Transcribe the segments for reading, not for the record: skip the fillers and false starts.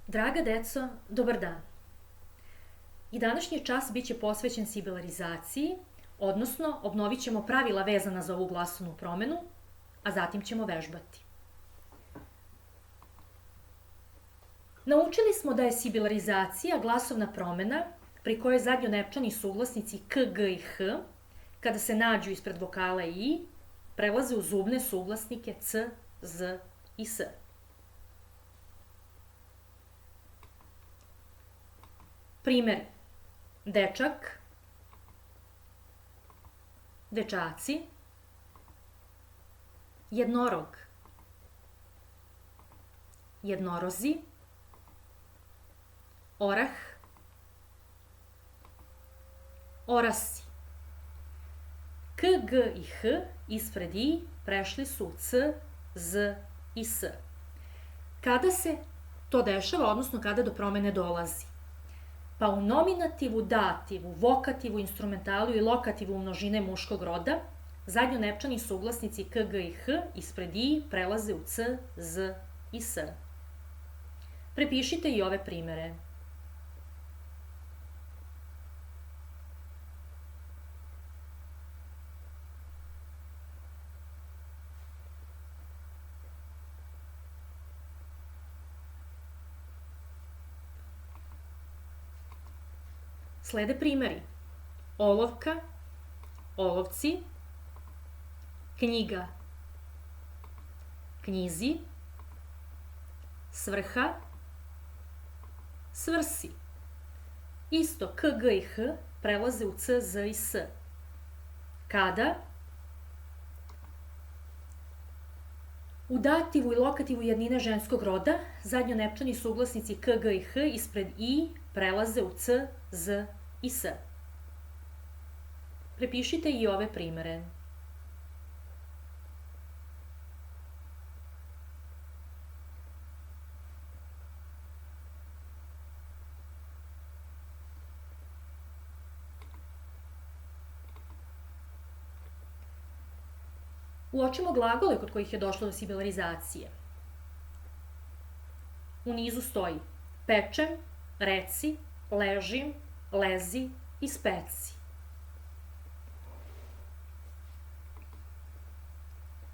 Draga deco, dobar dan. I današnji čas biće posvećen sibilarizaciji, odnosno obnovit ćemo pravila vezana za ovu glasovnu promenu, a zatim ćemo vežbati. Naučili smo da je sibilarizacija glasovna promena pri kojoj zadnjonepčani suglasnici k, g i h, kada se nađu ispred vokala i, prelaze u zubne suglasnike c, z i s. Primer: dečak, dečaci, jednorog, jednorozi, orah, orasi. K, g i h ispred i prešli su c, z i s. Kada se to dešava, odnosno kada do promene dolazi? Pa u nominativu, dativu, vokativu, instrumentalu i lokativu množine muškog roda, zadnjonepčani suglasnici k, g i h ispred i prelaze u c, z i s. Prepišite i ove primere. Slede primeri: olovka, olovci, knjiga, knjizi, svrha, svrsi. Isto k, g i h prelaze u c, z i s. Kada? U dativu i lokativu jednine ženskog roda, zadnjonepčani suglasnici k, g i h ispred i prelaze u c, z i s. Prepišite i ove primere. Uočimo glagole kod kojih je došlo do sibilarizacije. U nizu stoji pečem, reci, ležim, lezi i speci.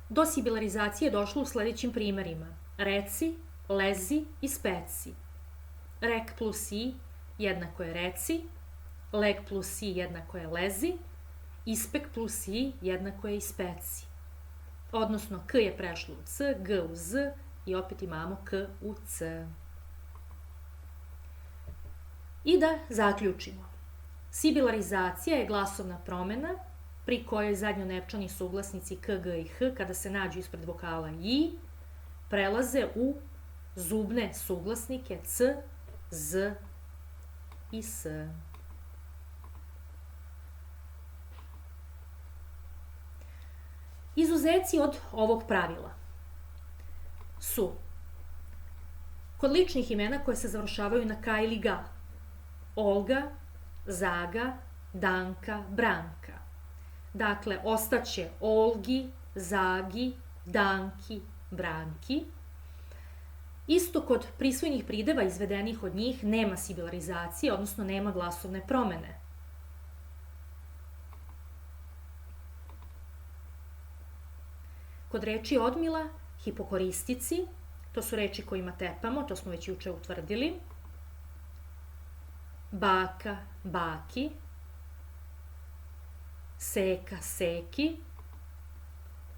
Do sibilarizacije je došlo u sledećim primerima: reci, lezi i speci. Rek plus i jednako je reci, leg plus i jednako je lezi, ispek plus i jednako je ispeci. Odnosno, k je prešlo u c, g u z i opet imamo k u c. I da zaključimo. Sibilarizacija je glasovna promena pri kojoj zadnjonepčani suglasnici k, g i h, kada se nađu ispred vokala i, prelaze u zubne suglasnike c, z i s. Izuzeci od ovog pravila su kod ličnih imena koje se završavaju na ka ili ga: Olga, Zaga, Danka, Branka. Dakle, ostaće Olgi, Zagi, Danki, Branki. Isto kod prisvojnih prideva izvedenih od njih nema sibilarizacije, odnosno nema glasovne promene. Kod reči odmila, hipokoristici, to su reči kojima tepamo, to smo već juče utvrdili. Baka, baki, seka, seki,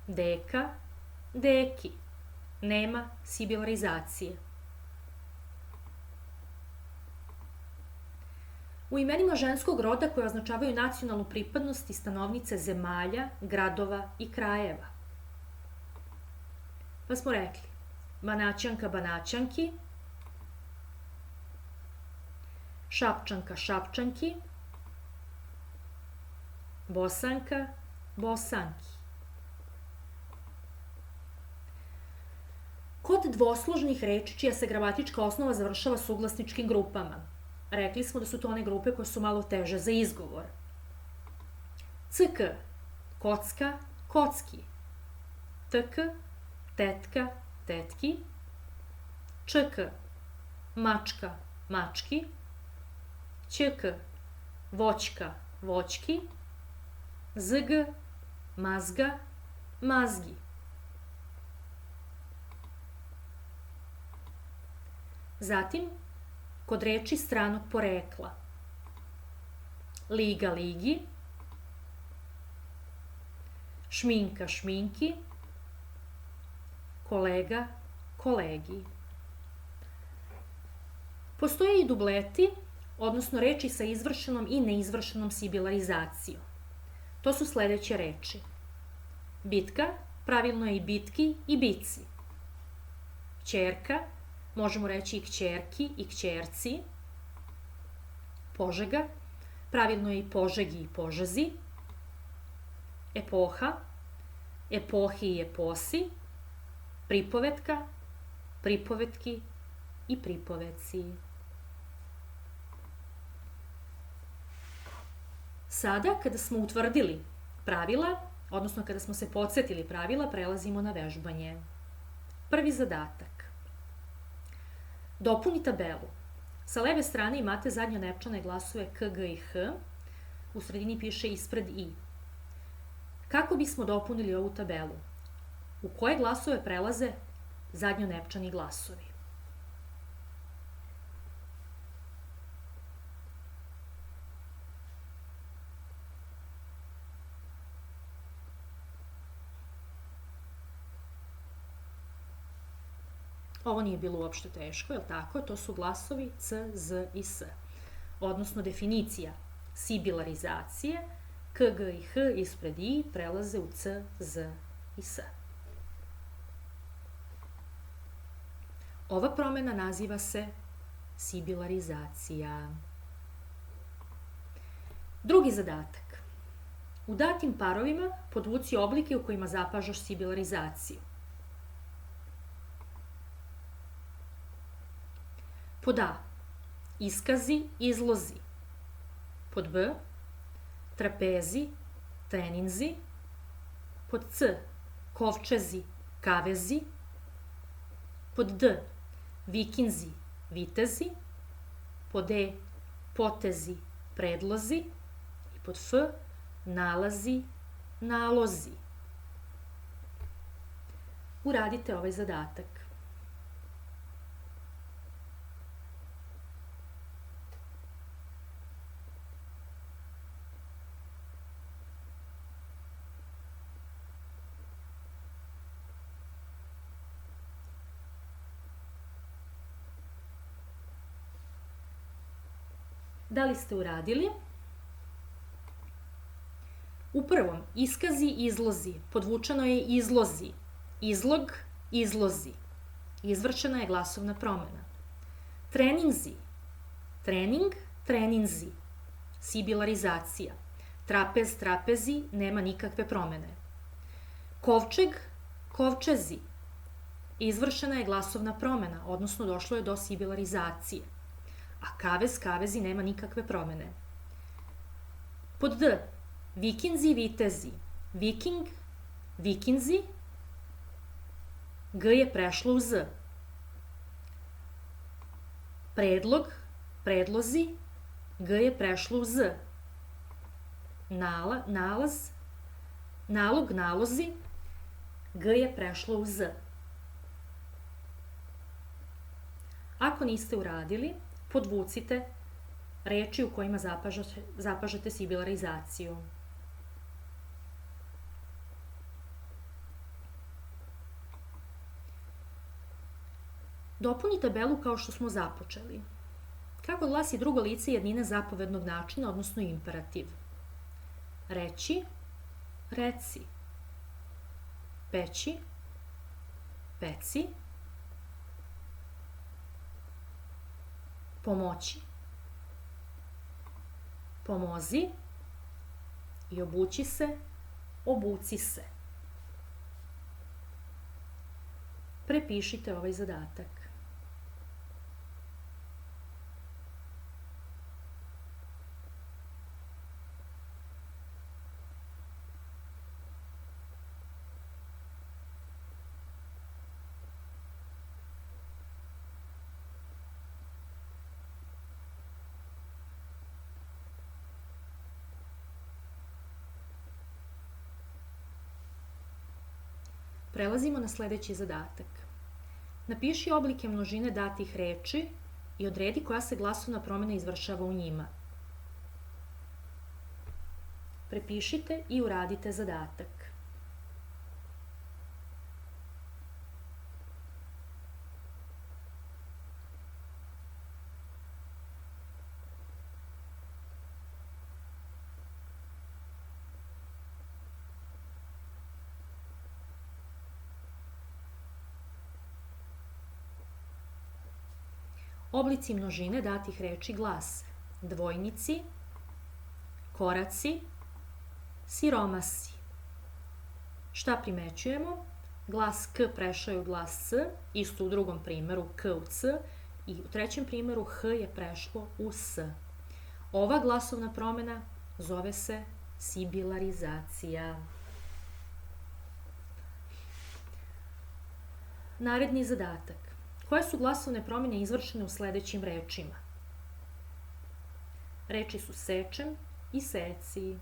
deka, deki. Nema sibilarizacije. U imenima ženskog roda koje označavaju nacionalnu pripadnost i stanovnice zemalja, gradova i krajeva. Pa smo rekli Banaćanka, Banaćanki, Šapčanka, Šapčanki, Bosanka, Bosanki. Kod dvosložnih reči čija se gramatička osnova završava suglasničkim grupama, rekli smo da su to one grupe koje su malo teže za izgovor. CK, kocka, kocki. TK, tetka, tetki. ČK, mačka, mački, ćk, voćka, voćki, zg, mazga, mazgi. Zatim, kod reči stranog porekla, liga, ligi, šminka, šminki, kolega, kolegi. Postoje i dubleti, odnosno reči sa izvršenom i neizvršenom sibilarizacijom. To su sledeće reči. Bitka, pravilno je i bitki i bici. Ćerka, možemo reći i kćerki i kćerci. Požega, pravilno je i požegi i požezi. Epoha, epohi i eposi. Pripovetka, pripovetki i pripoveci. Sada, kada smo utvrdili pravila, odnosno kada smo se podsjetili pravila, prelazimo na vežbanje. Prvi zadatak. Dopuni tabelu. Sa leve strane imate zadnje nepčane glasove k, g i h. U sredini piše ispred i. Kako bismo dopunili ovu tabelu? U koje glasove prelaze zadnje nepčani glasovi? Ovo nije bilo uopšte teško, je li tako? To su glasovi c, z i s. Odnosno definicija sibilarizacije, k, g i h ispred i prelaze u c, z i s. Ova promena naziva se sibilarizacija. Drugi zadatak. U datim parovima podvuci oblike u kojima zapažaš sibilarizaciju. Pod A. Iskazi, izlozi. Pod B. Trapezi, treninzi. Pod C. Kovčezi, kavezi. Pod D. Vikinzi, vitezi. Pod E. Potezi, predlozi. I pod F. Nalazi, nalozi. Uradite ovaj zadatak. Da li ste uradili? U prvom, iskazi, izlozi, podvučeno je izlozi, izlog, izlozi. Izvršena je glasovna promena. Treninzi, trening, treninzi. Sibilarizacija. Trapez, trapezi, nema nikakve promene. Kovčeg, kovčezi. Izvršena je glasovna promena, odnosno došlo je do sibilarizacije. A kavez, kavezi, nema nikakve promene. Pod D. Vikinzi, vitezi. Viking, vikinzi. G je prešlo u Z. Predlog, predlozi. G je prešlo u Z. Nalaz, nalog, nalozi. G je prešlo u Z. Ako niste uradili, podvucite reči u kojima zapažate sibilarizaciju. Dopuni tabelu kao što smo započeli. Kako glasi drugo lice jednine zapovednog načina, odnosno imperativ? Reći, reci. Peći, peci. Pomoći, pomozi. I obući se, obuci se. Prepišite ovaj zadatak. Prelazimo na sledeći zadatak. Napiši oblike množine datih reči i odredi koja se glasovna promena izvršava u njima. Prepišite i uradite zadatak. Oblici množine datih reči glase: dvojnici, koraci, siromasi. Šta primećujemo? Glas K prešao je u glas C, isto u drugom primeru K u C, i u trećem primeru H je prešlo u S. Ova glasovna promena zove se sibilarizacija. Naredni zadatak. Koje su glasovne promene izvršene u sledećim rečima? Reči su sečem i seci.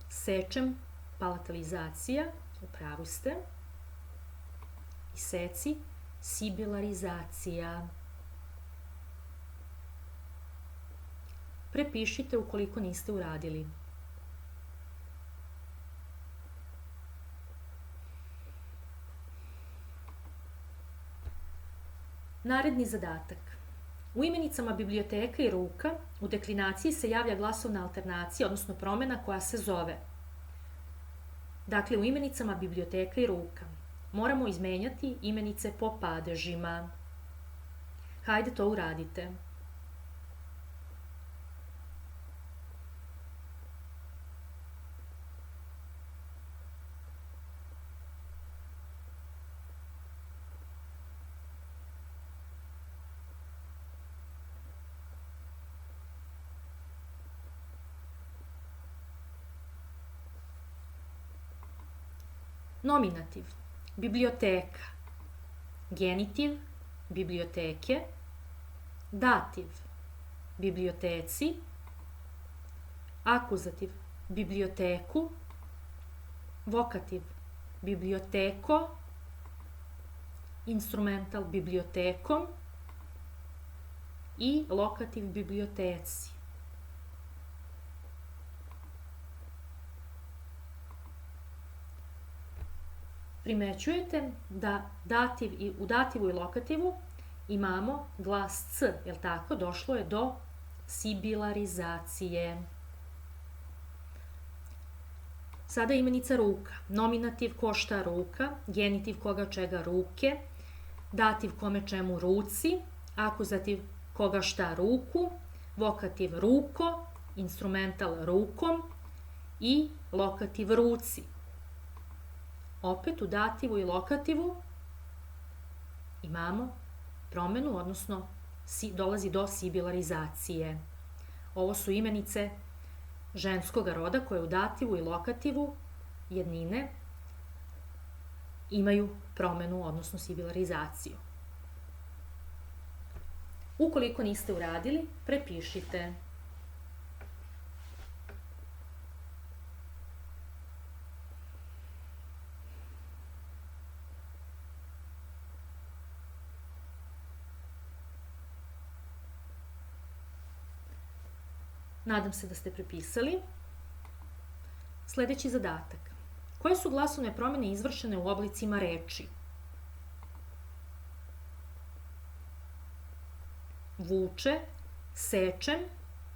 Sečem, palatalizacija, u pravu ste. I seci, sibilarizacija. Prepišite ukoliko niste uradili. Naredni zadatak. U imenicama biblioteka i ruka u deklinaciji se javlja glasovna alternacija, odnosno promena koja se zove. Dakle, u imenicama biblioteka i ruka moramo izmenjati imenice po padežima. Hajde to uradite. Nominativ, biblioteka. Genitiv, biblioteke. Dativ, biblioteci. Akuzativ, biblioteku. Vokativ, biblioteko. Instrumental, bibliotekom. I lokativ, biblioteci. Primećujete da u dativu i lokativu imamo glas C, jel tako? Došlo je do sibilarizacije. Sada imenica ruka. Nominativ ko šta ruka, genitiv koga čega ruke, dativ kome čemu ruci, akuzativ koga šta ruku, vokativ ruko, instrumental rukom i lokativ ruci. Opet u dativu i lokativu imamo promenu, odnosno dolazi do sibilarizacije. Ovo su imenice ženskog roda koje u dativu i lokativu jednine imaju promenu, odnosno sibilarizaciju. Ukoliko niste uradili, prepišite. Nadam se da ste prepisali. Sledeći zadatak. Koje su glasovne promene izvršene u oblicima reči? Vuče, sečem,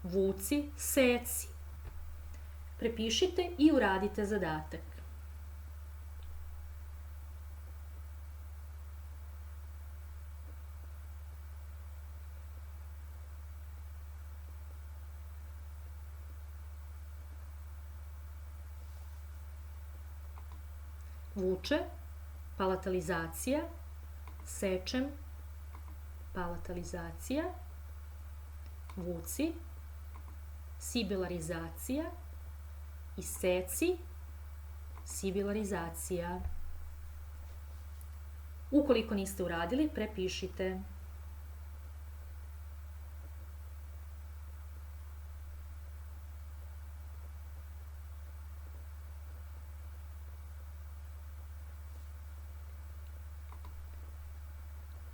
vuci, seci. Prepišite i uradite zadatak. Vuče, palatalizacija, sečem, palatalizacija, vuci, sibilarizacija, iseci, sibilarizacija. Ukoliko niste uradili, prepišite.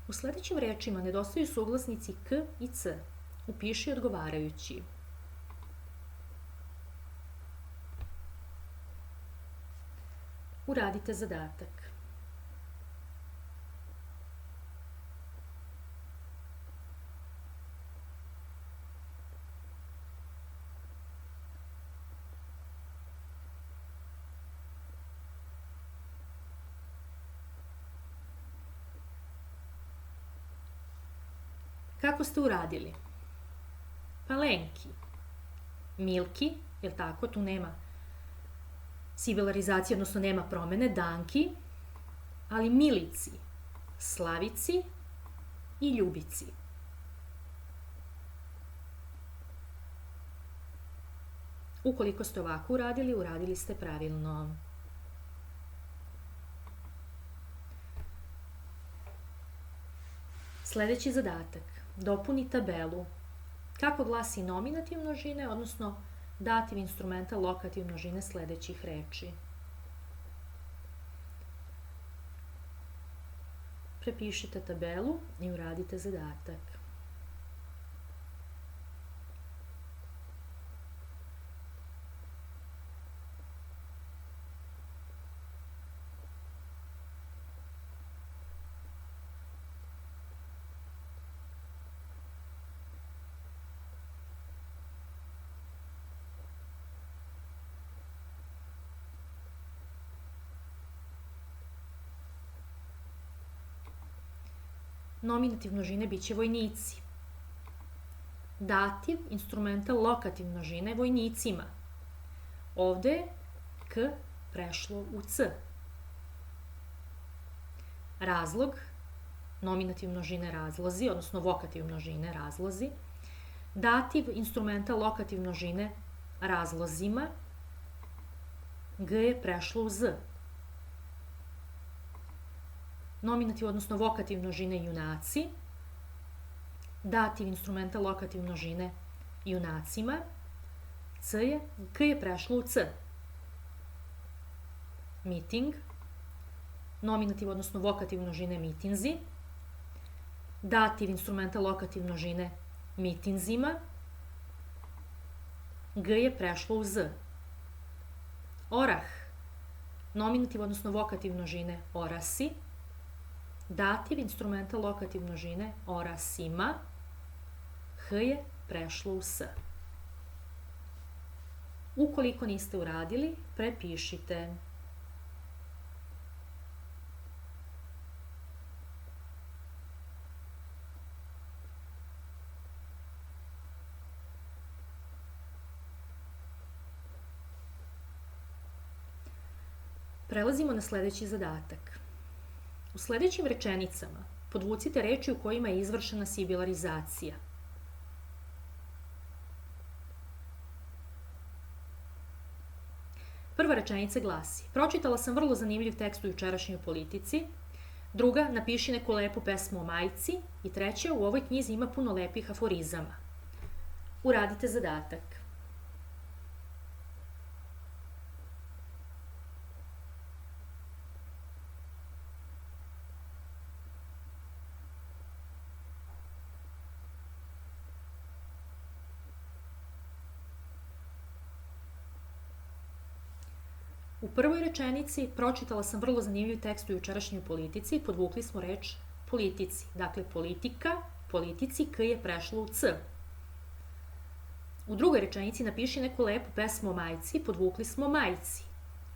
U sledećim rečima nedostaju suglasnici k i c. Upiši odgovarajući. Uradite zadatak. Kako ste uradili? Pa Lenki, Milki, jel tako, tu nema sibilarizacije, odnosno nema promene, Danki, ali Milici, Slavici i Ljubici. Ukoliko ste ovako uradili, uradili ste pravilno. Sledeći zadatak. Dopuni tabelu. Kako glasi nominativ množine, odnosno dativ instrumenta lokativ množine sledećih reči. Prepišite tabelu i uradite zadatak. Nominativ množine biće vojnici. Dativ instrumenta lokativ množine vojnicima. Ovde je k prešlo u c. Razlog, nominativ množine razlozi, odnosno vokativ množine razlozi. Dativ instrumenta lokativ množine razlozima. G je prešlo u z. Nominativ, odnosno vokativ množine junaci, dativ instrumenta lokativ množine junacima, k je prešlo u c. Miting, nominativ, odnosno vokativ množine mitinzi, dativ instrumenta lokativ množine mitinzima, g je prešlo u z. Orah, nominativ, odnosno vokativ množine orasi, dativ instrumenta lokativ množine orasima, h je prešlo u s. Ukoliko niste uradili, prepišite. Prelazimo na sledeći zadatak. U sledećim rečenicama podvucite reči u kojima je izvršena sibilarizacija. Prva rečenica glasi: pročitala sam vrlo zanimljiv tekst u jučerašnjoj Politici. Druga, napiši neku lepu pesmu o majci. I treća, u ovoj knjizi ima puno lepih aforizama. Uradite zadatak. U prvoj rečenici pročitala sam vrlo zanimljiv tekst u jučerašnjoj Politici, podvukli smo reč politici. Dakle, politika, politici, k je prešlo u c. U drugoj rečenici napiši neku lepu pesmu o majci, podvukli smo majci.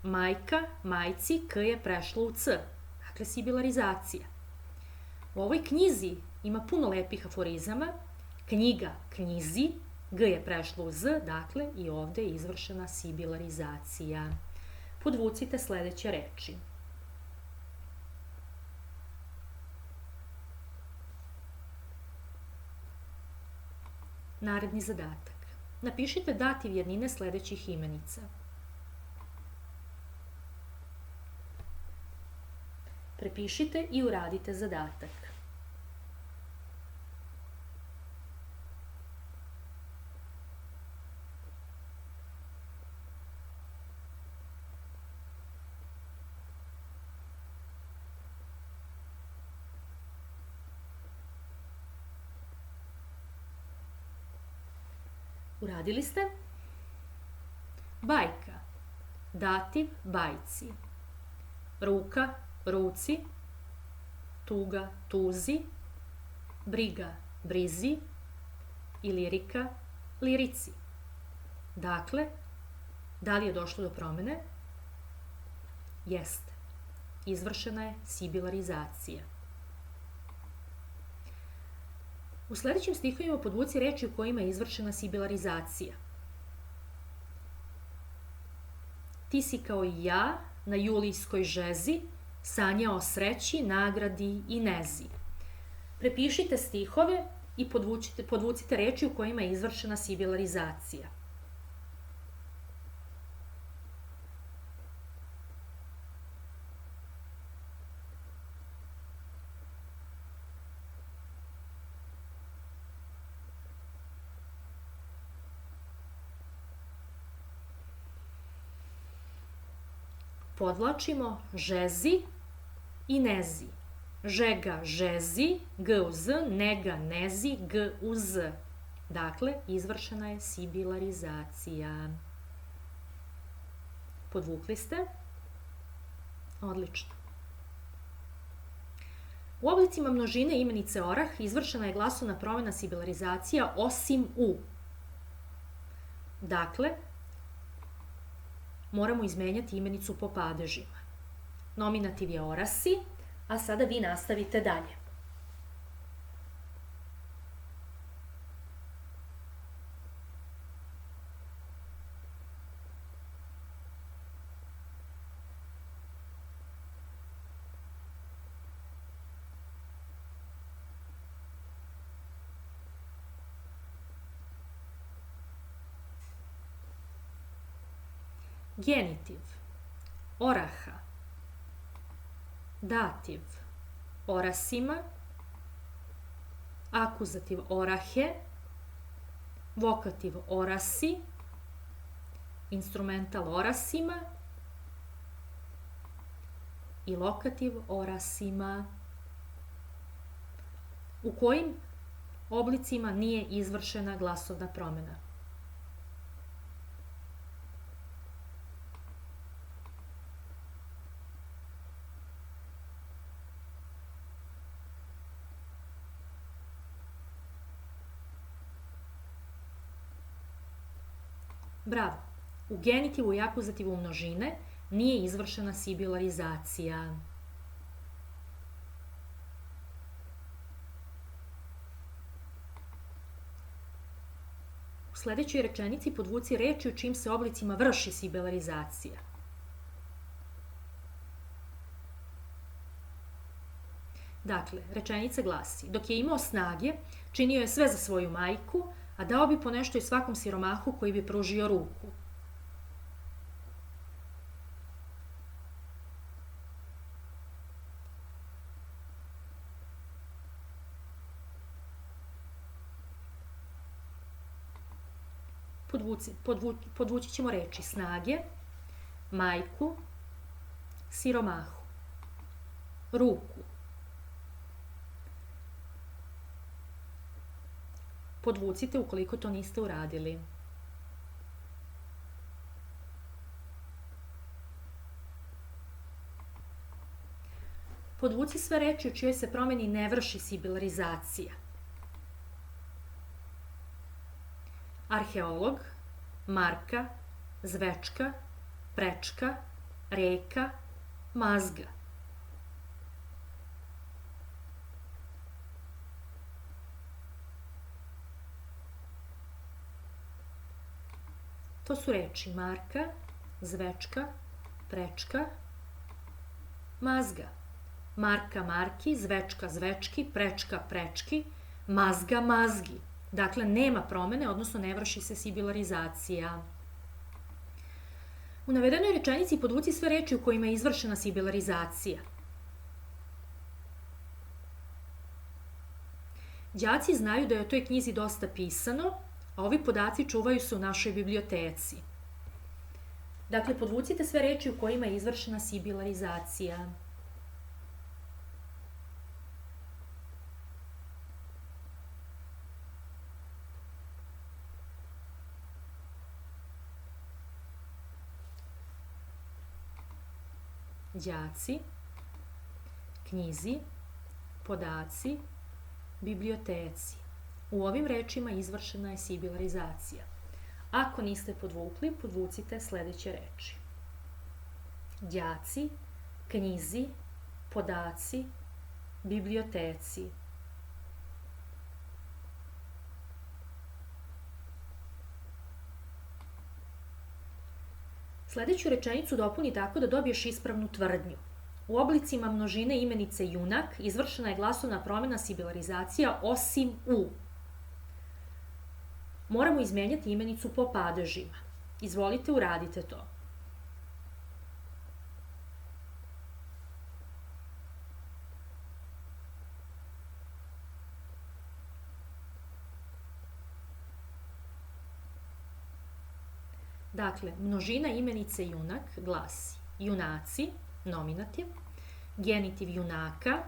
Majka, majci, k je prešlo u c. Dakle, sibilarizacija. U ovoj knjizi ima puno lepih aforizama. Knjiga, knjizi, g je prešlo u z, dakle, i ovde je izvršena sibilarizacija. Podvucite sledeće reči. Naredni zadatak. napišite dativ jednine sledećih imenica. Prepišite i uradite zadatak. Uradili ste? Bajka. Dativ bajci. Ruka, ruci. Tuga, tuzi. Briga, brizi. I lirika, lirici. Dakle, da li je došlo do promene? Jeste. Izvršena je sibilarizacija. U sledećim stihovima podvuci reči u kojima je izvršena sibilarizacija. Ti si kao i ja na julijskoj žezi sanjao o sreći, nagradi i nezi. Prepišite stihove i podvucite reči u kojima je izvršena sibilarizacija. Podvlačimo žezi i nezi. Žega, žezi, g u z, nega, nezi, g u z. Dakle, izvršena je sibilarizacija. Podvukli ste? Odlično. U oblicima množine imenice orah izvršena je glasovna promena sibilarizacija osim u. Dakle, moramo izmenjati imenicu po padežima. Nominativ je orasi, a sada vi nastavite dalje. Genitiv, oraha. Dativ, orasima. Akuzativ, orahe. Vokativ, orasi. Instrumental, orasima. I lokativ, orasima. U kojim oblicima nije izvršena glasovna promena? Bravo! U genitivu i akuzativu množine nije izvršena sibilarizacija. U sledećoj rečenici podvuci reči u čim se oblicima vrši sibilarizacija. Dakle, rečenica glasi: dok je imao snage, činio je sve za svoju majku, a dao bi po nešto i svakom siromahu koji bi pružio ruku. Podvući ćemo reči snage, majku, siromahu, ruku. Podvucite ukoliko to niste uradili. Podvuci sve reči u čijoj se promeni ne vrši sibilarizacija. Arheolog, marka, zvečka, prečka, reka, mazga. To su reči marka, zvečka, prečka, mazga. Marka, marki, zvečka, zvečki, prečka, prečki, mazga, mazgi. Dakle, nema promene, odnosno ne vrši se sibilarizacija. U navedenoj rečenici podvuci sve reči u kojima je izvršena sibilarizacija. Đaci znaju da je o toj knjizi dosta pisano, a ovi podaci čuvaju se u našoj biblioteci. Dakle, podvucite sve reči u kojima je izvršena sibilarizacija. Đaci, knjizi, podaci, biblioteci. U ovim rečima izvršena je sibilarizacija. Ako niste podvukli, podvucite sledeće reči. Đaci, knjizi, podaci, biblioteci. Sledeću rečenicu dopuni tako da dobiješ ispravnu tvrdnju. U oblicima množine imenice junak izvršena je glasovna promena sibilarizacija osim u. Moramo izmenjati imenicu po padežima. Izvolite, uradite to. Dakle, množina imenice junak glasi junaci, nominativ, genitiv junaka,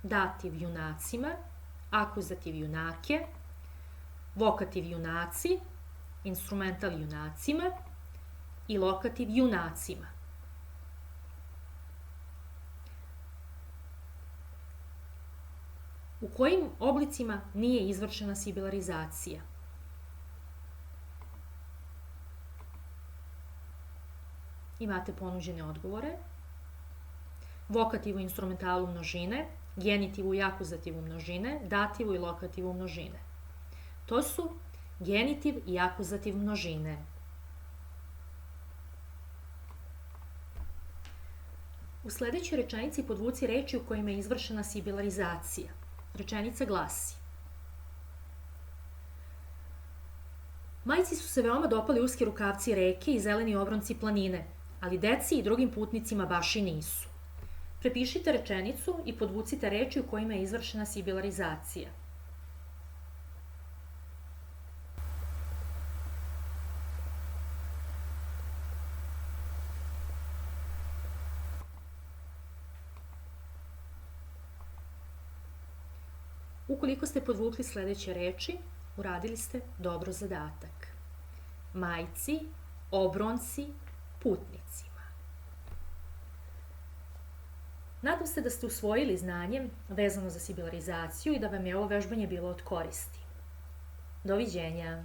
dativ junacima, akuzativ junake, vokativ junaci, instrumental junacima i lokativ junacima. U kojim oblicima nije izvršena sibilarizacija? Imate ponuđene odgovore. Vokativu i instrumentalu množine, genitivu i akuzativu množine, dativu i lokativu množine. To su genitiv i akuzativ množine. U sledećoj rečenici podvuci reči u kojima je izvršena sibilarizacija. Rečenica glasi: Majci su se veoma dopali uski rukavci reke i zeleni obronci planine, ali deci i drugim putnicima baš i nisu. Prepišite rečenicu i podvucite reči u kojima je izvršena sibilarizacija. Ukoliko ste podvukli sledeće reči, uradili ste dobro zadatak. Majci, obronci, putnicima. Nadam se da ste usvojili znanje vezano za sibilarizaciju i da vam je ovo vežbanje bilo od koristi. Doviđenja!